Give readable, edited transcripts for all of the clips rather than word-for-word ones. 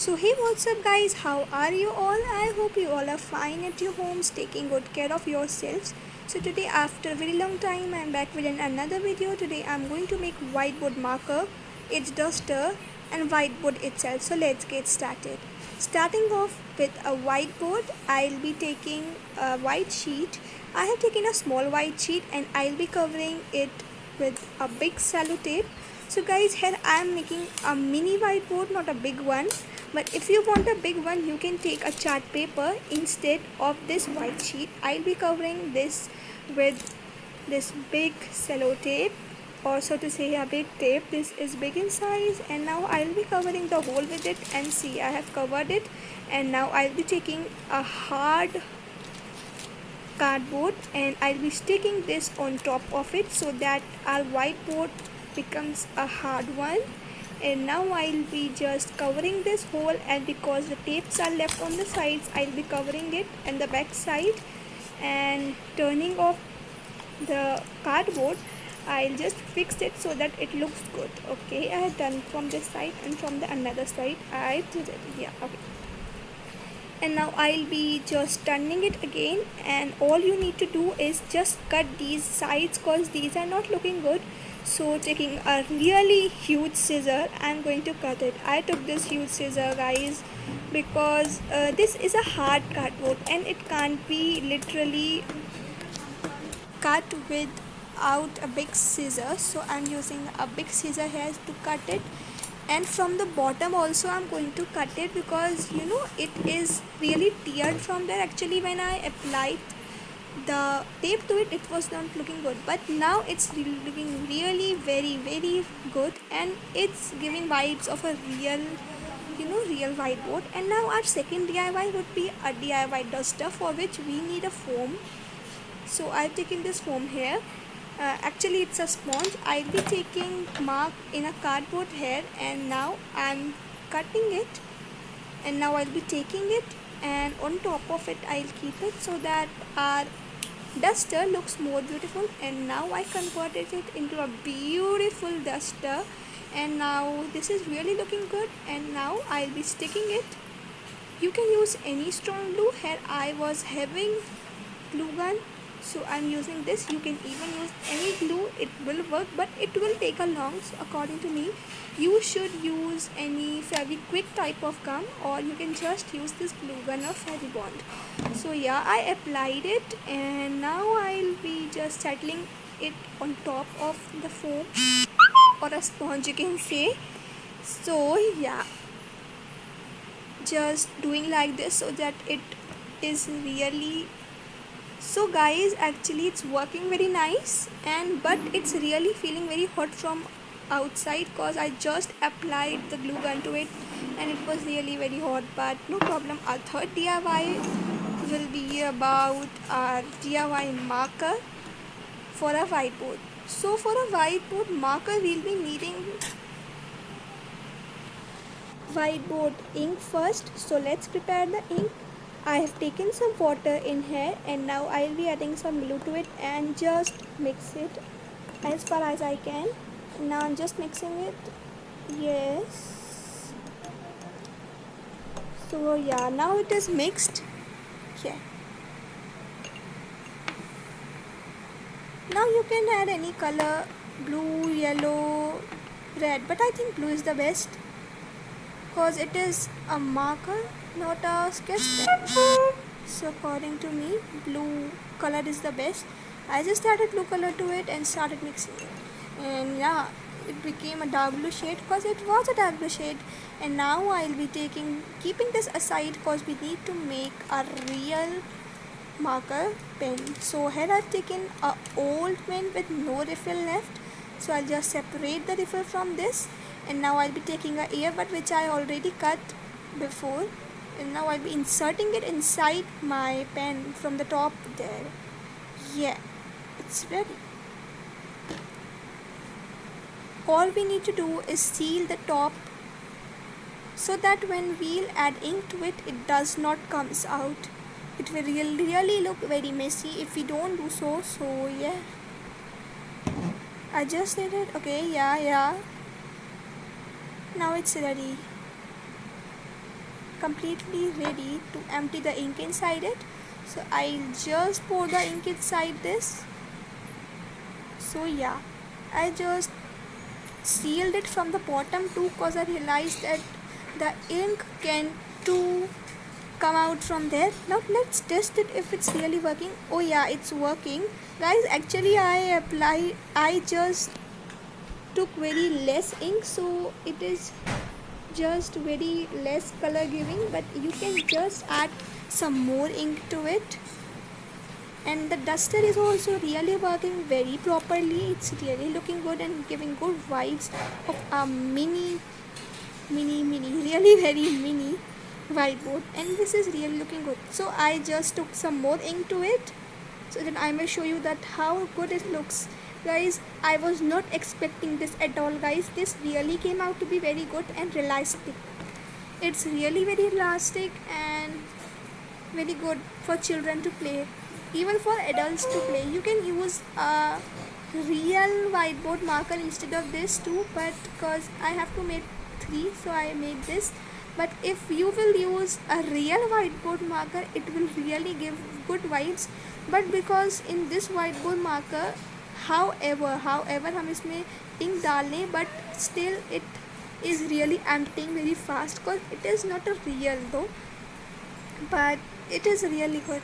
So hey, what's up guys, how are you all? I hope you all are fine at your homes, taking good care of yourselves. So today after a very long time I'm back with another video. Today I'm going to make whiteboard marker, its duster and whiteboard itself. So let's get started. Starting off with a whiteboard, I'll be taking a white sheet. I have taken a small white sheet and I'll be covering it with a big cello tape. So guys, here I am making a mini whiteboard, not a big one. But if you want a big one, you can take a chart paper instead of this white sheet. I'll be covering this with this big cello tape, or so to say a big tape. This is big in size, and now I'll be covering the hole with it, and see, I have covered it. And now I'll be taking a hard cardboard and I'll be sticking this on top of it so that our whiteboard becomes a hard one. And now I'll be just covering this hole, and because the tapes are left on the sides, I'll be covering it and the back side and turning off the cardboard. I'll just fix it so that it looks good. Okay, I have done from this side, and from the another side I did it. Yeah, okay. And now I'll be just turning it again, and all you need to do is just cut these sides because these are not looking good. So taking a really huge scissor, I'm going to cut it. I took this huge scissor guys because this is a hard cardboard and it can't be literally cut without a big scissor. So I'm using a big scissor here to cut it. And from the bottom also I'm going to cut it because you know it is really teared from there. Actually when I applied the tape to it, it was not looking good, but now it's looking really very good, and it's giving vibes of a real, real whiteboard. And now our second DIY would be a DIY duster, for which we need a foam. So I've taken this foam here. Actually it's a sponge. I'll be taking mark in a cardboard here, and now I'm cutting it, and now I'll be taking it, and on top of it I'll keep it so that our duster looks more beautiful. And now I converted it into a beautiful duster, and now this is really looking good. And now I'll be sticking it. You can use any strong glue. Here I was having glue gun, so I'm using this. You can even use any glue, it will work, but it will take a long. So according to me, you should use any Fevikwik type of gum, or you can just use this glue gun or Fevibond. So yeah, I applied it, and now I'll be just settling it on top of the foam or a sponge, you can say. So yeah, just doing like this so that it is really. So guys, actually it's working very nice, and but it's really feeling very hot from outside because I just applied the glue gun to it and it was really very hot. But no problem, our third DIY will be about our DIY marker for a whiteboard. So for a whiteboard marker, we'll be needing whiteboard ink first. So let's prepare the ink. I have taken some water in here, and now I'll be adding some glue to it and just mix it as far as I can. Now I'm just mixing it. Yes. So yeah, now it is mixed. Yeah. Now you can add any color, blue, yellow, red, but I think blue is the best because it is a marker, not a sketch pen. So according to me, blue color is the best. I just added blue color to it and started mixing it, and yeah, it became a dark blue shade because it was a dark blue shade. And now I'll be keeping this aside because we need to make a real marker pen. So here I've taken a old pen with no refill left, so I'll just separate the refill from this. And now I'll be taking a earbud which I already cut before, and now I'll be inserting it inside my pen from the top there. Yeah, it's ready. All we need to do is seal the top so that when we'll add ink to it, it does not comes out. It will really look very messy if we don't do so. So yeah, I just did it. Okay, yeah, now it's ready. completely ready to empty the ink inside it. So I'll just pour the ink inside this. So yeah, I just sealed it from the bottom too, because I realized that the ink can too come out from there. Now let's test it if it's really working. Oh yeah, it's working. Guys, actually I just took very less ink, so it is just very less color giving, but you can just add some more ink to it. And the duster is also really working very properly. It's really looking good and giving good vibes of a mini really very mini whiteboard, and this is really looking good. So I just took some more ink to it so that I may show you that how good it looks. Guys, I was not expecting this at all. Guys, this really came out to be very good and realistic. It's really very elastic and very good for children to play, even for adults to play. You can use a real whiteboard marker instead of this too, but because I have to make 3, so I made this. But if you will use a real whiteboard marker, it will really give good vibes. But because in this whiteboard marker, however हम इसमें ink डाल लें, but still it is really emptying very fast, because it is not a real though, but it is really good.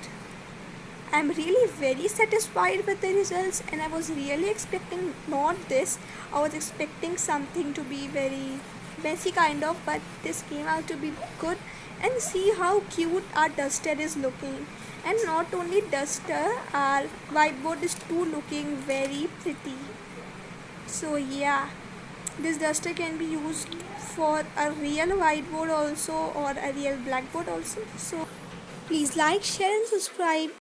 I'm really very satisfied with the results, and I was really expecting not this. I was expecting something to be very messy kind of, but this came out to be good. And see how cute our duster is looking. And not only duster, our whiteboard is too looking very pretty. So yeah, this duster can be used for a real whiteboard also, or a real blackboard also. So please like, share and subscribe.